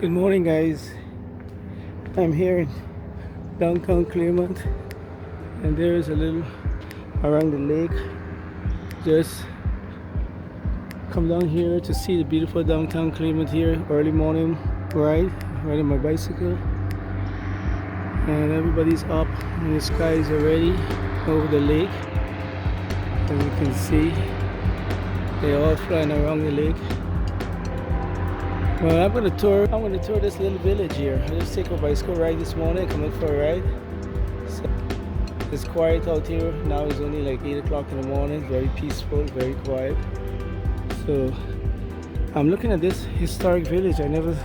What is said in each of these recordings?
Good morning, guys. I'm here in downtown Clermont, and there is a little around the lake. Just come down here to see the beautiful downtown Clermont here. Early morning riding my bicycle, and everybody's up, and the skies are already over the lake. As you can see, they're all flying around the lake. Well, I'm gonna tour this little village here. I just take a bicycle ride this morning, come out for a ride. So it's quiet out here. Now it's only like 8 o'clock in the morning. Very peaceful, very quiet. So I'm looking at this historic village. I never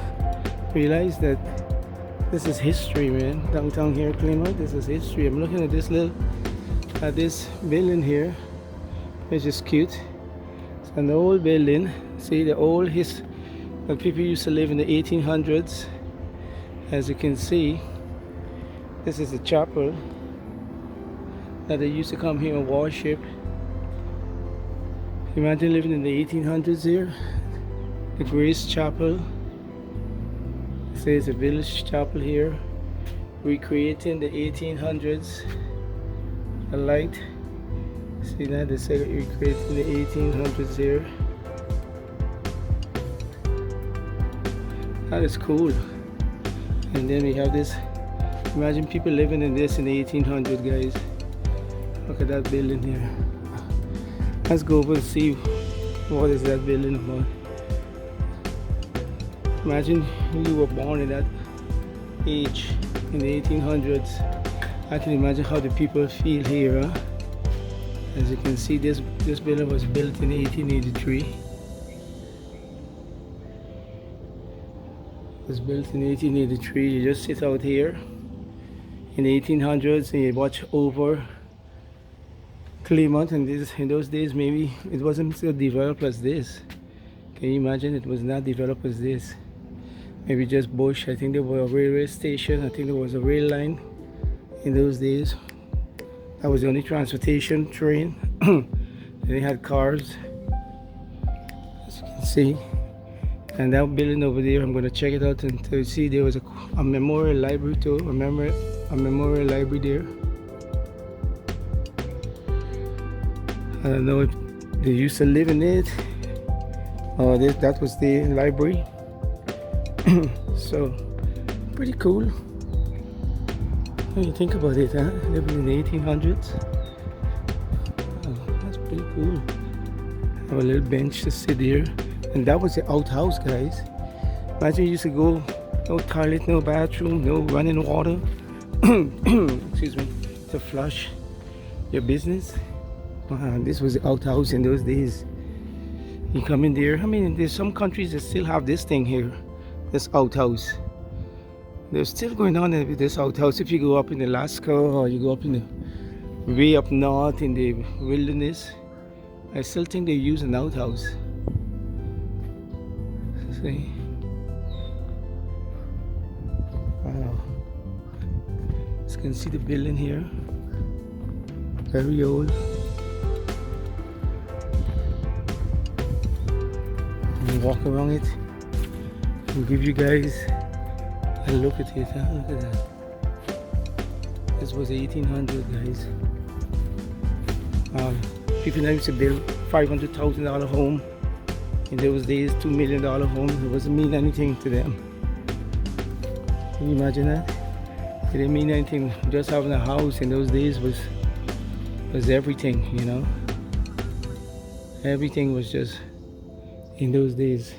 realized that this is history, man. Downtown here, Clermont, this is history. I'm looking at this building here, which is cute. It's an old building. See the old well, people used to live in the 1800s. As you can see, this is the chapel that they used to come here and worship. Imagine living in the 1800s here. The Grace Chapel. It says a village chapel here, recreating the 1800s. A light. See that? They say recreating the 1800s here. That is cool. And then we have this. Imagine people living in this in the 1800s, guys. Look at that building here. Let's go over and see what is that building about. Imagine you were born in that age in the 1800s. I can imagine how the people feel here. Huh? As you can see, this building was built in 1883. Was built in 1883. You just sit out here in the 1800s and you watch over Clermont. And in those days, maybe it wasn't so developed as this. Can you imagine? It was not developed as this. Maybe just bush. I think there was a railway station. I think there was a rail line in those days. That was the only transportation, train. They had cars, as you can see. And that building over there, I'm gonna check it out and to see there was a memorial library too. A memorial library there. I don't know if they used to live in it or that was the library. So pretty cool. When you think about it, huh? Living in the 1800s. Oh, that's pretty cool. Have a little bench to sit here. And that was the outhouse, guys. Imagine you used to go, no toilet, no bathroom, no running water. Excuse me, to flush your business. This was the outhouse in those days. You come in there. I mean, there's some countries that still have this thing here, this outhouse. They're still going on with this outhouse. If you go up in Alaska or you go up in the way up north in the wilderness, I still think they use an outhouse. See? Wow. You can see the building here. Very old. And walk around it and give you guys a look at it. Huh? Look at that. This was 1800, guys. People now used to build $500,000 home. In those days, $2 million homes, it wasn't mean anything to them. Can you imagine that? It didn't mean anything. Just having a house in those days was everything, you know. Everything was just in those days.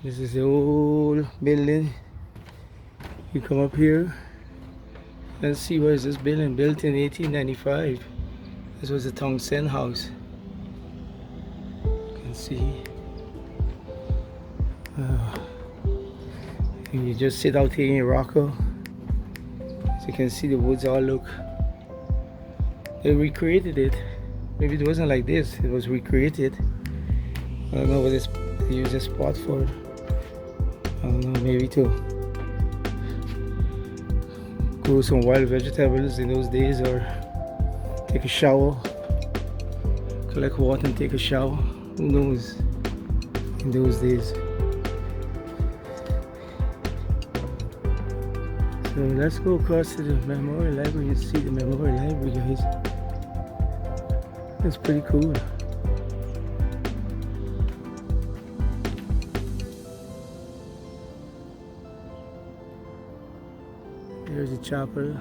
This is the old building. You come up here. Let's see, where is this building? Built in 1895. This was the Townsend House. You can see. And you just sit out here in Rocco. As you can see, the woods all look. They recreated it. Maybe it wasn't like this. It was recreated. I don't know what they use this spot for. I don't know, maybe to grow some wild vegetables in those days or take a shower. collect water and take a shower. Who knows in those days. So let's go across to the Memorial Library and see the Memorial Library, guys. That's pretty cool. There's a chapel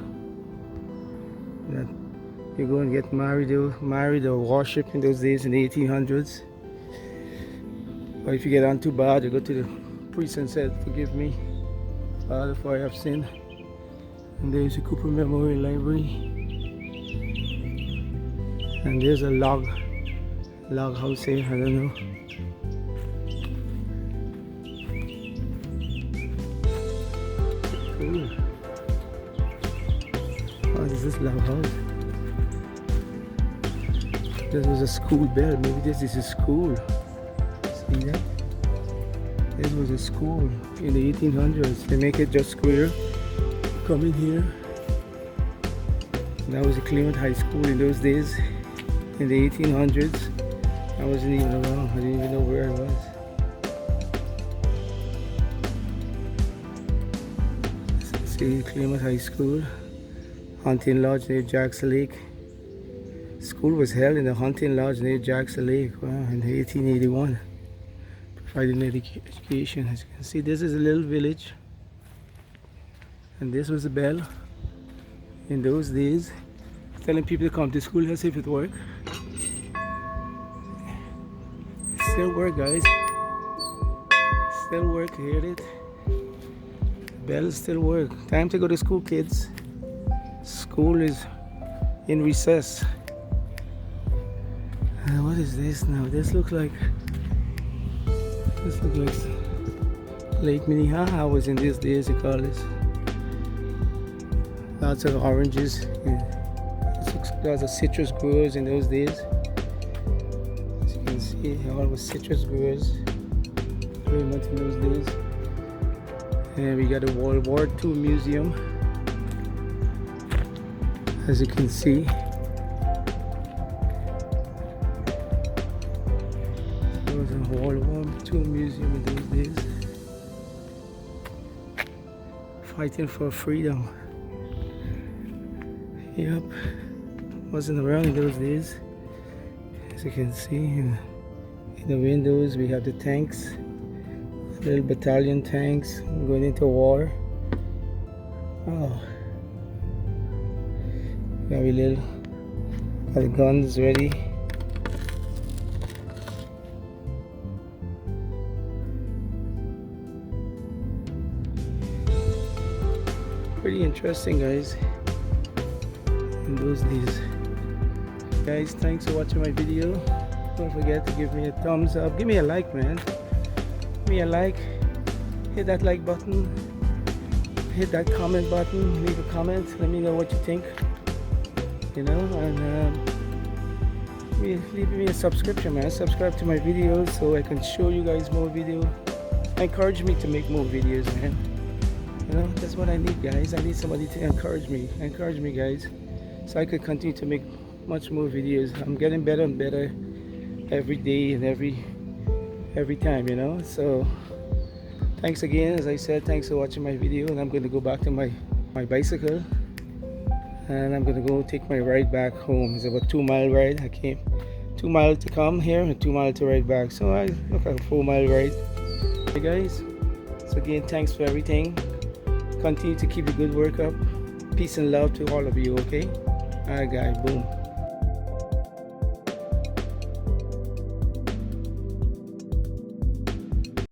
that you go and get married or worship in those days in the 1800s. Or if you get on too bad, you go to the priest and say, "Forgive me, Father, for I have sinned." And there's a Cooper Memorial Library. And there's a log house here, I don't know. Cool. What is this log house? This was a school bell. Maybe this is a school. See that? This was a school in the 1800s. They make it just square. Come in here. That was a Clermont High School in those days. In the 1800s. I wasn't even around. I didn't even know where I was. See Clermont High School. Hunting Lodge near Jackson Lake. School was held in the Hunting Lodge near Jackson Lake. Wow, in 1881. Providing education. As you can see, this is a little village. And this was the bell. In those days, telling people to come to school as if it worked. Still work, guys. Still work, hear it? Bells still work. Time to go to school, kids. School is in recess. What is this now? This looks like Lake Minnehaha was in these days, you call this. Lots of oranges. Lots of citrus growers in those days. As you can see, all was citrus growers very much in those days. And we got a World War II museum, as you can see. There was a World War II museum in those days. Fighting for freedom. Yep, wasn't around in those days. As you can see in the windows, we have the tanks, little battalion tanks going into war. Oh, got the guns ready. Pretty interesting, guys. In those days. Guys, thanks for watching my video. Don't forget to give me a thumbs up. Give me a like, man. Give me a like. Hit that like button. Hit that comment button. Leave a comment. Let me know what you think. You know, and leave me a subscription, man. Subscribe to my videos so I can show you guys more videos. Encourage me to make more videos, man. You know, that's what I need, guys. I need somebody to encourage me. Encourage me, guys, so I could continue to make much more videos. I'm getting better and better every day and every time, you know. So thanks again. As I said, thanks for watching my video, and I'm going to go back to my bicycle, and I'm going to go take my ride back home. It's about 2-mile ride. I came 2 miles to come here and 2 miles to ride back, so I look at a 4-mile ride. Hey guys, so again, thanks for everything. Continue to keep the good work up. Peace and love to all of you, okay? Alright guys, boom.